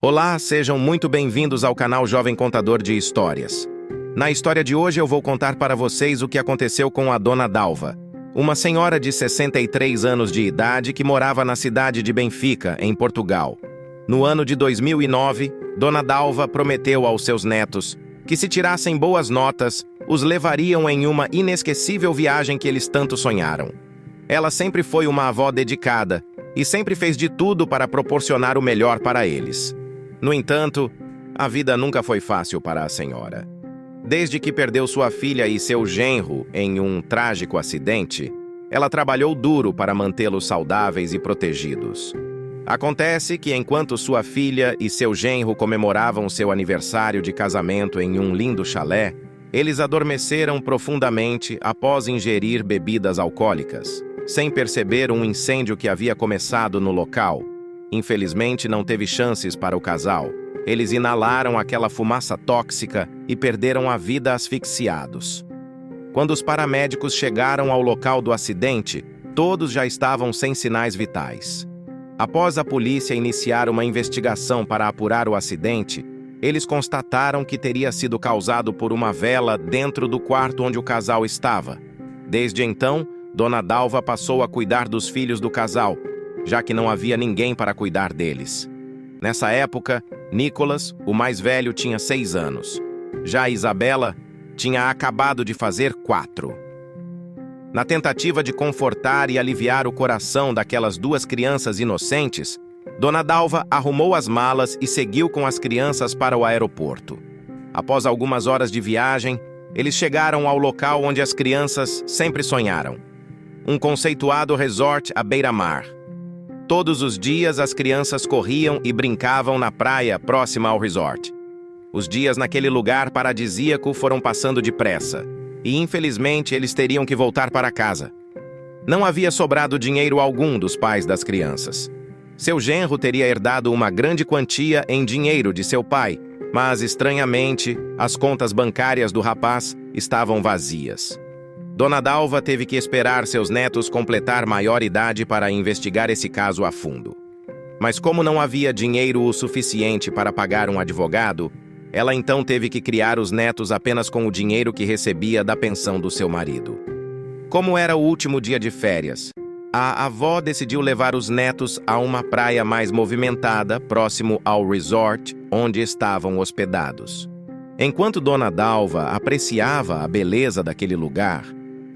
Olá, sejam muito bem-vindos ao canal Jovem Contador de Histórias. Na história de hoje eu vou contar para vocês o que aconteceu com a Dona Dalva, uma senhora de 63 anos de idade que morava na cidade de Benfica, em Portugal. No ano de 2009, Dona Dalva prometeu aos seus netos que, se tirassem boas notas, os levariam em uma inesquecível viagem que eles tanto sonharam. Ela sempre foi uma avó dedicada e sempre fez de tudo para proporcionar o melhor para eles. No entanto, a vida nunca foi fácil para a senhora. Desde que perdeu sua filha e seu genro em um trágico acidente, ela trabalhou duro para mantê-los saudáveis e protegidos. Acontece que, enquanto sua filha e seu genro comemoravam seu aniversário de casamento em um lindo chalé, eles adormeceram profundamente após ingerir bebidas alcoólicas, sem perceber um incêndio que havia começado no local. Infelizmente, não teve chances para o casal. Eles inalaram aquela fumaça tóxica e perderam a vida asfixiados. Quando os paramédicos chegaram ao local do acidente, todos já estavam sem sinais vitais. Após a polícia iniciar uma investigação para apurar o acidente, eles constataram que teria sido causado por uma vela dentro do quarto onde o casal estava. Desde então, Dona Dalva passou a cuidar dos filhos do casal, já que não havia ninguém para cuidar deles. Nessa época, Nicolas, o mais velho, tinha 6 anos. Já Isabela tinha acabado de fazer 4. Na tentativa de confortar e aliviar o coração daquelas duas crianças inocentes, Dona Dalva arrumou as malas e seguiu com as crianças para o aeroporto. Após algumas horas de viagem, eles chegaram ao local onde as crianças sempre sonharam: um conceituado resort à beira-mar. Todos os dias as crianças corriam e brincavam na praia próxima ao resort. Os dias naquele lugar paradisíaco foram passando depressa, e infelizmente eles teriam que voltar para casa. Não havia sobrado dinheiro algum dos pais das crianças. Seu genro teria herdado uma grande quantia em dinheiro de seu pai, mas, estranhamente, as contas bancárias do rapaz estavam vazias. Dona Dalva teve que esperar seus netos completar maior idade para investigar esse caso a fundo. Mas como não havia dinheiro o suficiente para pagar um advogado, ela então teve que criar os netos apenas com o dinheiro que recebia da pensão do seu marido. Como era o último dia de férias, a avó decidiu levar os netos a uma praia mais movimentada, próximo ao resort onde estavam hospedados. Enquanto Dona Dalva apreciava a beleza daquele lugar,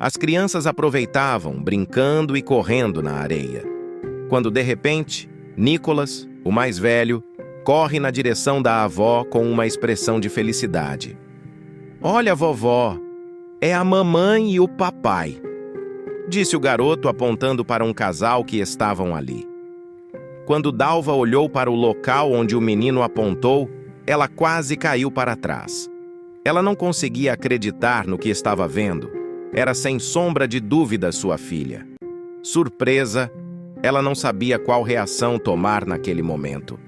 as crianças aproveitavam, brincando e correndo na areia. Quando, de repente, Nicolas, o mais velho, corre na direção da avó com uma expressão de felicidade. "Olha, vovó, é a mamãe e o papai", disse o garoto apontando para um casal que estavam ali. Quando Dalva olhou para o local onde o menino apontou, ela quase caiu para trás. Ela não conseguia acreditar no que estava vendo. Era sem sombra de dúvida sua filha. Surpresa, ela não sabia qual reação tomar naquele momento.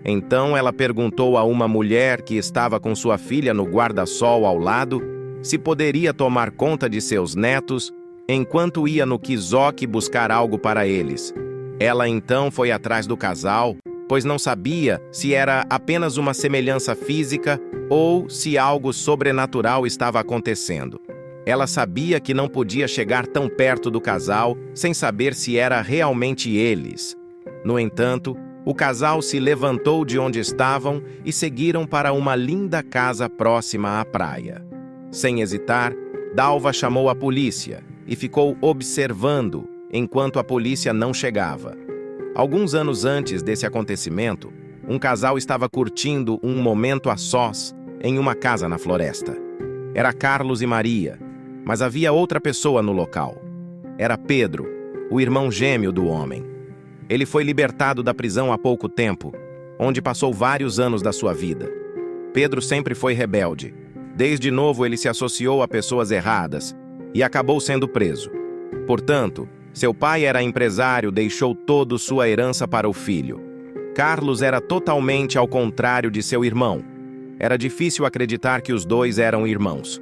Então ela perguntou a uma mulher que estava com sua filha no guarda-sol ao lado se poderia tomar conta de seus netos enquanto ia no quiosque buscar algo para eles. Ela então foi atrás do casal, pois não sabia se era apenas uma semelhança física ou se algo sobrenatural estava acontecendo. Ela sabia que não podia chegar tão perto do casal sem saber se era realmente eles. No entanto, o casal se levantou de onde estavam e seguiram para uma linda casa próxima à praia. Sem hesitar, Dalva chamou a polícia e ficou observando enquanto a polícia não chegava. Alguns anos antes desse acontecimento, um casal estava curtindo um momento a sós em uma casa na floresta. Era Carlos e Maria, mas havia outra pessoa no local. Era Pedro, o irmão gêmeo do homem. Ele foi libertado da prisão há pouco tempo, onde passou vários anos da sua vida. Pedro sempre foi rebelde. Desde novo ele se associou a pessoas erradas e acabou sendo preso. Portanto, seu pai era empresário, deixou toda sua herança para o filho. Carlos era totalmente ao contrário de seu irmão. Era difícil acreditar que os dois eram irmãos.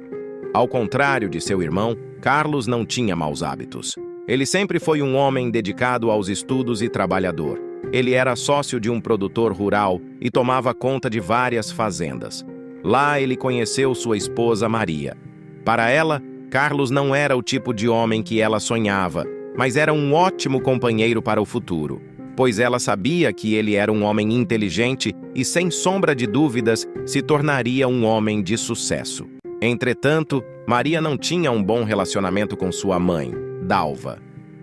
Ao contrário de seu irmão, Carlos não tinha maus hábitos. Ele sempre foi um homem dedicado aos estudos e trabalhador. Ele era sócio de um produtor rural e tomava conta de várias fazendas. Lá ele conheceu sua esposa Maria. Para ela, Carlos não era o tipo de homem que ela sonhava, mas era um ótimo companheiro para o futuro, pois ela sabia que ele era um homem inteligente e, sem sombra de dúvidas, se tornaria um homem de sucesso. Entretanto, Maria não tinha um bom relacionamento com sua mãe, Dalva.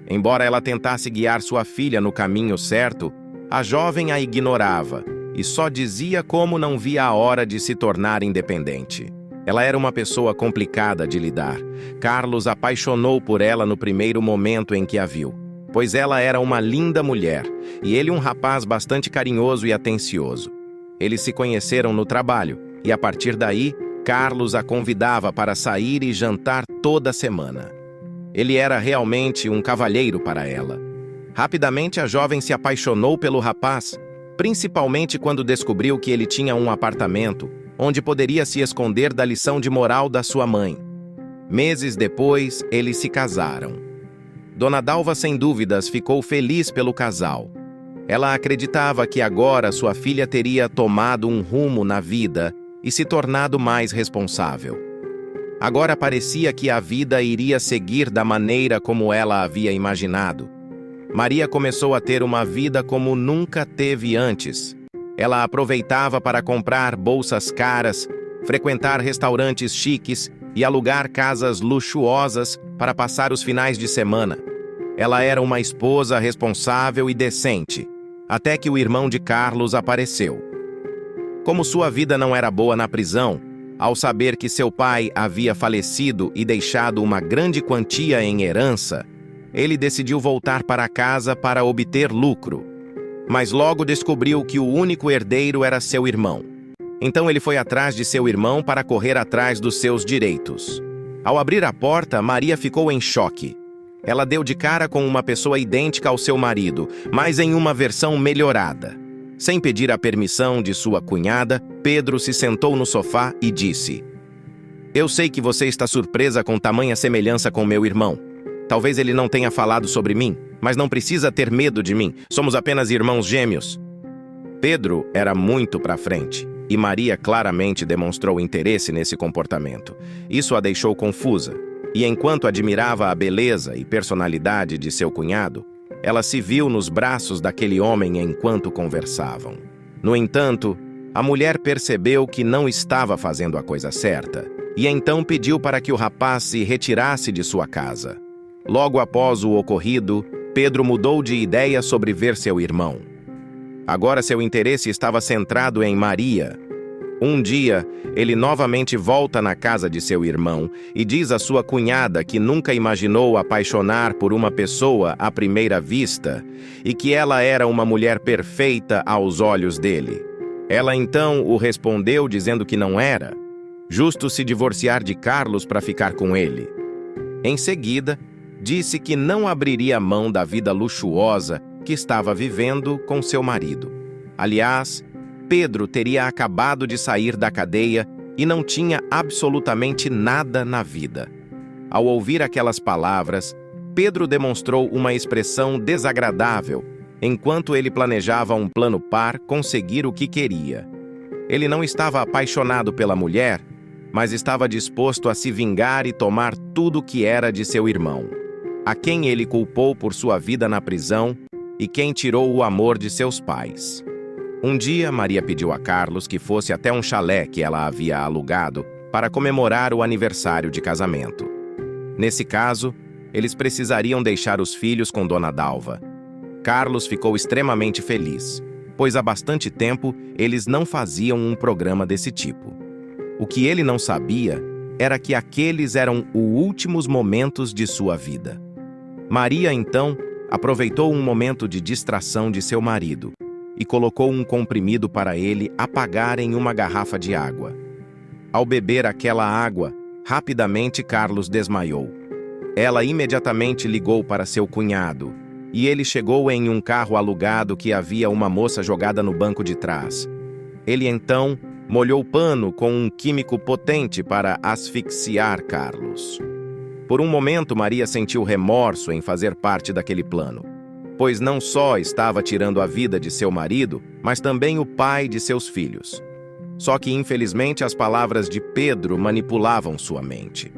Embora ela tentasse guiar sua filha no caminho certo, a jovem a ignorava e só dizia como não via a hora de se tornar independente. Ela era uma pessoa complicada de lidar. Carlos apaixonou por ela no primeiro momento em que a viu, pois ela era uma linda mulher e ele um rapaz bastante carinhoso e atencioso. Eles se conheceram no trabalho e, a partir daí, Carlos a convidava para sair e jantar toda semana. Ele era realmente um cavalheiro para ela. Rapidamente, a jovem se apaixonou pelo rapaz, principalmente quando descobriu que ele tinha um apartamento onde poderia se esconder da lição de moral da sua mãe. Meses depois, eles se casaram. Dona Dalva, sem dúvidas, ficou feliz pelo casal. Ela acreditava que agora sua filha teria tomado um rumo na vida e se tornado mais responsável. Agora parecia que a vida iria seguir da maneira como ela havia imaginado. Maria começou a ter uma vida como nunca teve antes. Ela aproveitava para comprar bolsas caras, frequentar restaurantes chiques e alugar casas luxuosas para passar os finais de semana. Ela era uma esposa responsável e decente, até que o irmão de Carlos apareceu. Como sua vida não era boa na prisão, ao saber que seu pai havia falecido e deixado uma grande quantia em herança, ele decidiu voltar para casa para obter lucro. Mas logo descobriu que o único herdeiro era seu irmão. Então ele foi atrás de seu irmão para correr atrás dos seus direitos. Ao abrir a porta, Maria ficou em choque. Ela deu de cara com uma pessoa idêntica ao seu marido, mas em uma versão melhorada. Sem pedir a permissão de sua cunhada, Pedro se sentou no sofá e disse: "Eu sei que você está surpresa com tamanha semelhança com meu irmão. Talvez ele não tenha falado sobre mim, mas não precisa ter medo de mim. Somos apenas irmãos gêmeos." Pedro era muito para frente, e Maria claramente demonstrou interesse nesse comportamento. Isso a deixou confusa, e enquanto admirava a beleza e personalidade de seu cunhado, ela se viu nos braços daquele homem enquanto conversavam. No entanto, a mulher percebeu que não estava fazendo a coisa certa, e então pediu para que o rapaz se retirasse de sua casa. Logo após o ocorrido, Pedro mudou de ideia sobre ver seu irmão. Agora seu interesse estava centrado em Maria. Um dia, ele novamente volta na casa de seu irmão e diz à sua cunhada que nunca imaginou apaixonar por uma pessoa à primeira vista e que ela era uma mulher perfeita aos olhos dele. Ela então o respondeu dizendo que não era, justo se divorciar de Carlos para ficar com ele. Em seguida, disse que não abriria mão da vida luxuosa que estava vivendo com seu marido. Aliás, Pedro teria acabado de sair da cadeia e não tinha absolutamente nada na vida. Ao ouvir aquelas palavras, Pedro demonstrou uma expressão desagradável, enquanto ele planejava um plano par conseguir o que queria. Ele não estava apaixonado pela mulher, mas estava disposto a se vingar e tomar tudo o que era de seu irmão, a quem ele culpou por sua vida na prisão e quem tirou o amor de seus pais. Um dia, Maria pediu a Carlos que fosse até um chalé que ela havia alugado para comemorar o aniversário de casamento. Nesse caso, eles precisariam deixar os filhos com Dona Dalva. Carlos ficou extremamente feliz, pois há bastante tempo eles não faziam um programa desse tipo. O que ele não sabia era que aqueles eram os últimos momentos de sua vida. Maria, então, aproveitou um momento de distração de seu marido e colocou um comprimido para ele apagar em uma garrafa de água. Ao beber aquela água, rapidamente Carlos desmaiou. Ela imediatamente ligou para seu cunhado, e ele chegou em um carro alugado que havia uma moça jogada no banco de trás. Ele então molhou o pano com um químico potente para asfixiar Carlos. Por um momento, Maria sentiu remorso em fazer parte daquele plano. pois não só estava tirando a vida de seu marido, mas também o pai de seus filhos. Só que, infelizmente, as palavras de Pedro manipulavam sua mente.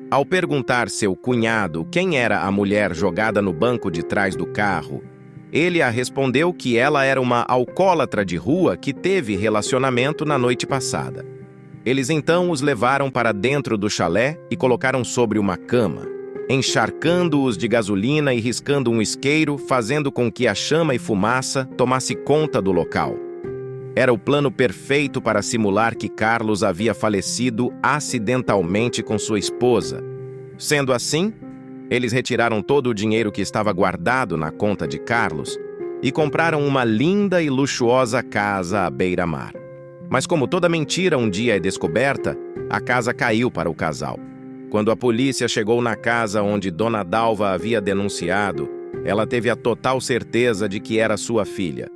Ao perguntar seu cunhado quem era a mulher jogada no banco de trás do carro, ele a respondeu que ela era uma alcoólatra de rua que teve relacionamento na noite passada. Eles então os levaram para dentro do chalé e colocaram sobre uma cama, encharcando-os de gasolina e riscando um isqueiro, fazendo com que a chama e fumaça tomasse conta do local. Era o plano perfeito para simular que Carlos havia falecido acidentalmente com sua esposa. Sendo assim, eles retiraram todo o dinheiro que estava guardado na conta de Carlos e compraram uma linda e luxuosa casa à beira-mar. Mas como toda mentira um dia é descoberta, a casa caiu para o casal. Quando a polícia chegou na casa onde Dona Dalva havia denunciado, ela teve a total certeza de que era sua filha.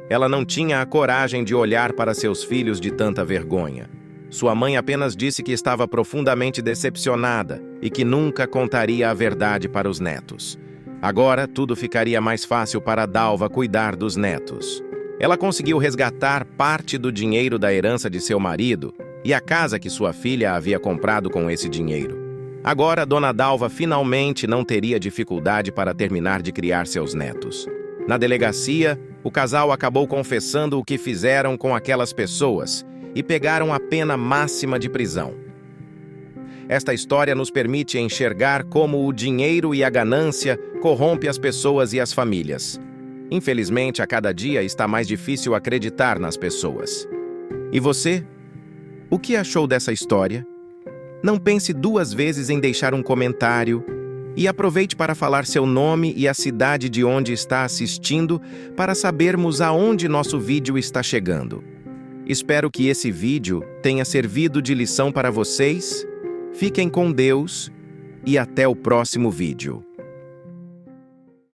Ela não tinha a coragem de olhar para seus filhos de tanta vergonha. Sua mãe apenas disse que estava profundamente decepcionada e que nunca contaria a verdade para os netos. Agora, tudo ficaria mais fácil para Dalva cuidar dos netos. Ela conseguiu resgatar parte do dinheiro da herança de seu marido e a casa que sua filha havia comprado com esse dinheiro. Agora, Dona Dalva finalmente não teria dificuldade para terminar de criar seus netos. Na delegacia, o casal acabou confessando o que fizeram com aquelas pessoas e pegaram a pena máxima de prisão. Esta história nos permite enxergar como o dinheiro e a ganância corrompem as pessoas e as famílias. Infelizmente, a cada dia está mais difícil acreditar nas pessoas. E você? O que achou dessa história? Não pense duas vezes em deixar um comentário e aproveite para falar seu nome e a cidade de onde está assistindo para sabermos aonde nosso vídeo está chegando. Espero que esse vídeo tenha servido de lição para vocês. Fiquem com Deus e até o próximo vídeo.